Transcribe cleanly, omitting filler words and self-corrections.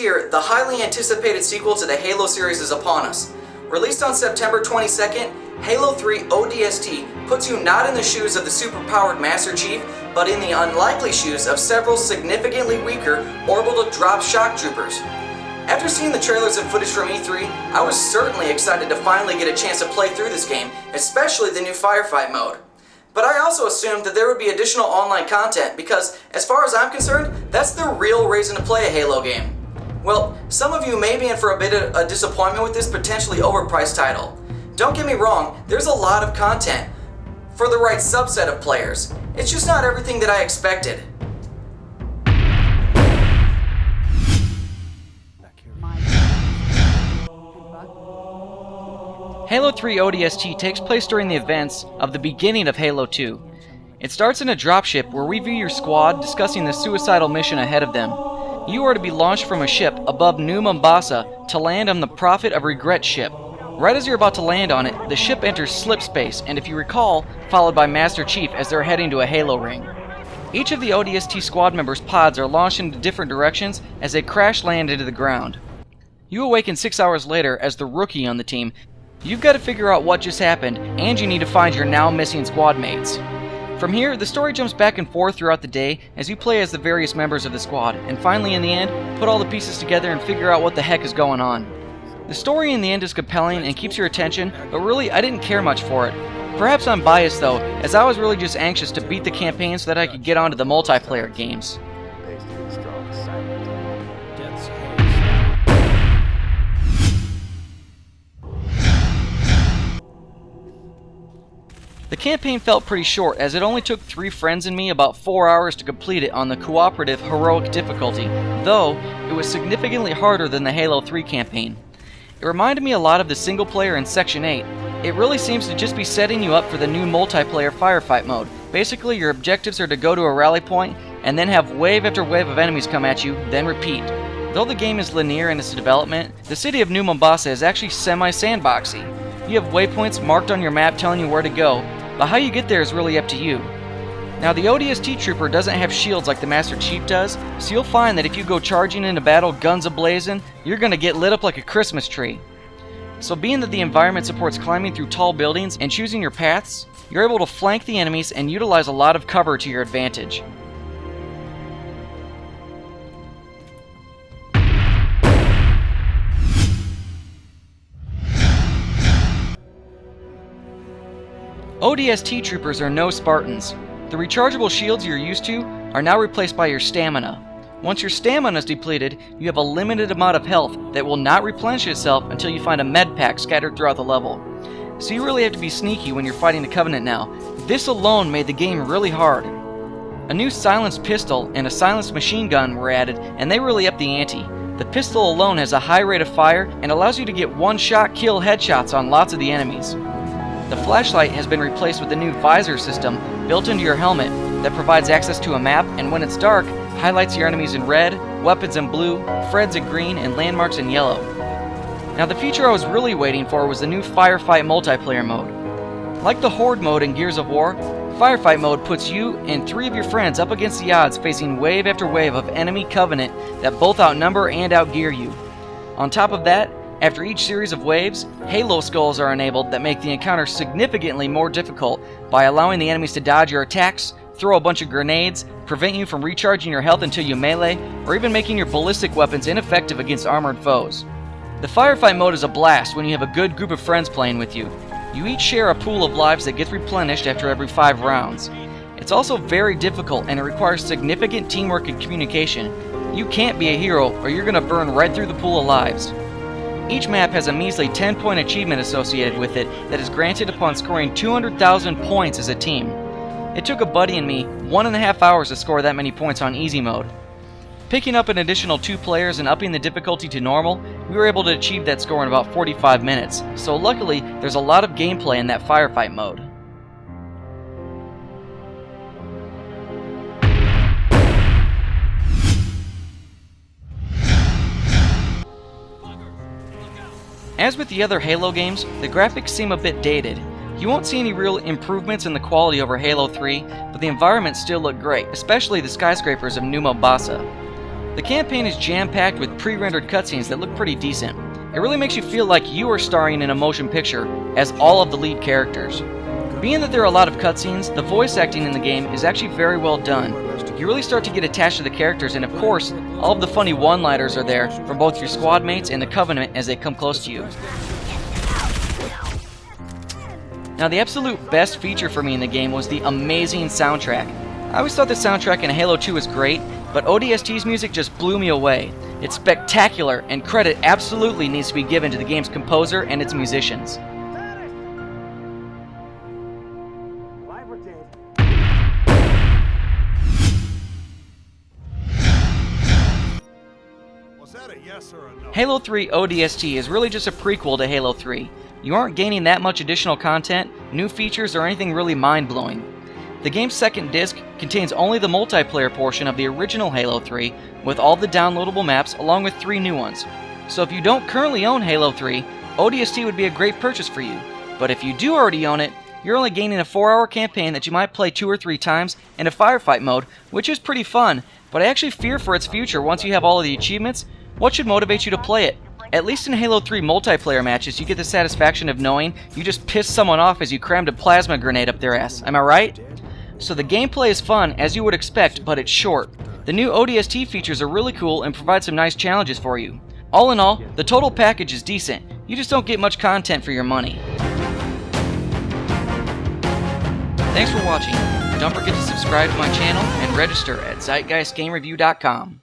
year, the highly anticipated sequel to the Halo series is upon us. Released on September 22nd, Halo 3 ODST puts you not in the shoes of the superpowered Master Chief, but in the unlikely shoes of several significantly weaker orbital drop shock troopers. After seeing the trailers and footage from E3, I was certainly excited to finally get a chance to play through this game, especially the new Firefight Mode. But I also assumed that there would be additional online content because, as far as I'm concerned, that's the real reason to play a Halo game. Well, some of you may be in for a bit of a disappointment with this potentially overpriced title. Don't get me wrong, there's a lot of content for the right subset of players. It's just not everything that I expected. Halo 3 ODST takes place during the events of the beginning of Halo 2. It starts in a dropship where we view your squad discussing the suicidal mission ahead of them. You are to be launched from a ship above New Mombasa to land on the Prophet of Regret ship. Right as you're about to land on it, the ship enters slip space, and if you recall, followed by Master Chief as they're heading to a Halo ring. Each of the ODST squad members' pods are launched into different directions as they crash land into the ground. You awaken 6 hours later as the rookie on the team. You've got to figure out what just happened, and you need to find your now missing squad mates. From here, the story jumps back and forth throughout the day as you play as the various members of the squad, and finally in the end, put all the pieces together and figure out what the heck is going on. The story in the end is compelling and keeps your attention, but really I didn't care much for it. Perhaps I'm biased though, as I was really just anxious to beat the campaign so that I could get onto the multiplayer games. The campaign felt pretty short, as it only took 3 friends and me about 4 hours to complete it on the cooperative heroic difficulty, though it was significantly harder than the Halo 3 campaign. It reminded me a lot of the single player in Section 8. It really seems to just be setting you up for the new multiplayer Firefight Mode. Basically, your objectives are to go to a rally point and then have wave after wave of enemies come at you, then repeat. Though the game is linear in its development, the city of New Mombasa is actually semi-sandboxy. You have waypoints marked on your map telling you where to go, but how you get there is really up to you. Now, the ODST trooper doesn't have shields like the Master Chief does, so you'll find that if you go charging into battle guns a-blazing, you're gonna get lit up like a Christmas tree. So being that the environment supports climbing through tall buildings and choosing your paths, you're able to flank the enemies and utilize a lot of cover to your advantage. ODST troopers are no Spartans. The rechargeable shields you're used to are now replaced by your stamina. Once your stamina is depleted, you have a limited amount of health that will not replenish itself until you find a med pack scattered throughout the level. So you really have to be sneaky when you're fighting the Covenant now. This alone made the game really hard. A new silenced pistol and a silenced machine gun were added, and they really upped the ante. The pistol alone has a high rate of fire and allows you to get one-shot kill headshots on lots of the enemies. The flashlight has been replaced with a new visor system built into your helmet that provides access to a map, and when it's dark, highlights your enemies in red, weapons in blue, friends in green, and landmarks in yellow. Now, the feature I was really waiting for was the new Firefight multiplayer mode. Like the Horde mode in Gears of War, Firefight mode puts you and 3 of your friends up against the odds, facing wave after wave of enemy Covenant that both outnumber and outgear you. On top of that, after each series of waves, Halo skulls are enabled that make the encounter significantly more difficult by allowing the enemies to dodge your attacks, throw a bunch of grenades, prevent you from recharging your health until you melee, or even making your ballistic weapons ineffective against armored foes. The Firefight mode is a blast when you have a good group of friends playing with you. You each share a pool of lives that gets replenished after every 5 rounds. It's also very difficult and it requires significant teamwork and communication. You can't be a hero or you're going to burn right through the pool of lives. Each map has a measly 10-point achievement associated with it that is granted upon scoring 200,000 points as a team. It took a buddy and me 1.5 hours to score that many points on easy mode. Picking up an additional 2 players and upping the difficulty to normal, we were able to achieve that score in about 45 minutes, so luckily there's a lot of gameplay in that Firefight mode. As with the other Halo games, the graphics seem a bit dated. You won't see any real improvements in the quality over Halo 3, but the environments still look great, especially the skyscrapers of New Mombasa. The campaign is jam-packed with pre-rendered cutscenes that look pretty decent. It really makes you feel like you are starring in a motion picture as all of the lead characters. Being that there are a lot of cutscenes, the voice acting in the game is actually very well done. You really start to get attached to the characters, and of course, all of the funny one-liners are there from both your squad mates and the Covenant as they come close to you. Now, the absolute best feature for me in the game was the amazing soundtrack. I always thought the soundtrack in Halo 2 was great, but ODST's music just blew me away. It's spectacular, and credit absolutely needs to be given to the game's composer and its musicians. Was that a yes or a no? Halo 3 ODST is really just a prequel to Halo 3. You aren't gaining that much additional content, new features, or anything really mind-blowing. The game's second disc contains only the multiplayer portion of the original Halo 3, with all the downloadable maps along with 3 new ones. So if you don't currently own Halo 3, ODST would be a great purchase for you. But if you do already own it, you're only gaining a 4-hour campaign that you might play 2 or 3 times and a Firefight Mode, which is pretty fun, but I actually fear for its future once you have all of the achievements. What should motivate you to play it? At least in Halo 3 multiplayer matches, you get the satisfaction of knowing you just pissed someone off as you crammed a plasma grenade up their ass. Am I right? So the gameplay is fun, as you would expect, but it's short. The new ODST features are really cool and provide some nice challenges for you. All in all, the total package is decent. You just don't get much content for your money. Thanks for watching. Don't forget to subscribe to my channel and register at zeitgeistgamereview.com.